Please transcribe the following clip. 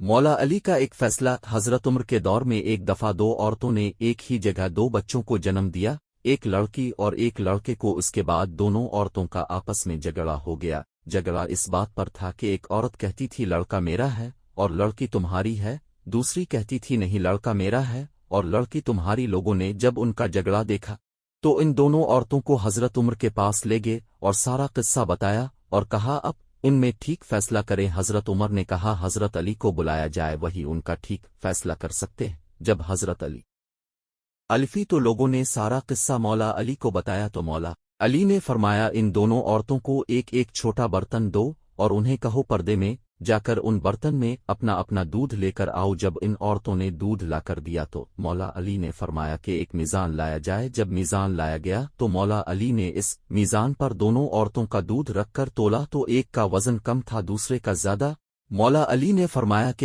مولا علی کا ایک فیصلہ۔ حضرت عمر کے دور میں ایک دفعہ دو عورتوں نے ایک ہی جگہ دو بچوں کو جنم دیا، ایک لڑکی اور ایک لڑکے کو۔ اس کے بعد دونوں عورتوں کا آپس میں جھگڑا ہو گیا۔ جھگڑا اس بات پر تھا کہ ایک عورت کہتی تھی لڑکا میرا ہے اور لڑکی تمہاری ہے، دوسری کہتی تھی نہیں لڑکا میرا ہے اور لڑکی تمہاری۔ لوگوں نے جب ان کا جھگڑا دیکھا تو ان دونوں عورتوں کو حضرت عمر کے پاس لے گئے اور سارا قصہ بتایا اور کہا اب ان میں ٹھیک فیصلہ کریں۔ حضرت عمر نے کہا حضرت علی کو بلایا جائے، وہی ان کا ٹھیک فیصلہ کر سکتے ہیں۔ جب حضرت علی الفی تو لوگوں نے سارا قصہ مولا علی کو بتایا تو مولا علی نے فرمایا ان دونوں عورتوں کو ایک ایک چھوٹا برتن دو اور انہیں کہو پردے میں جا کر ان برتن میں اپنا اپنا دودھ لے کر آؤ۔ جب ان عورتوں نے دودھ لا کر دیا تو مولا علی نے فرمایا کہ ایک میزان لایا جائے۔ جب میزان لایا گیا تو مولا علی نے اس میزان پر دونوں عورتوں کا دودھ رکھ کر تولا تو ایک کا وزن کم تھا دوسرے کا زیادہ۔ مولا علی نے فرمایا کہ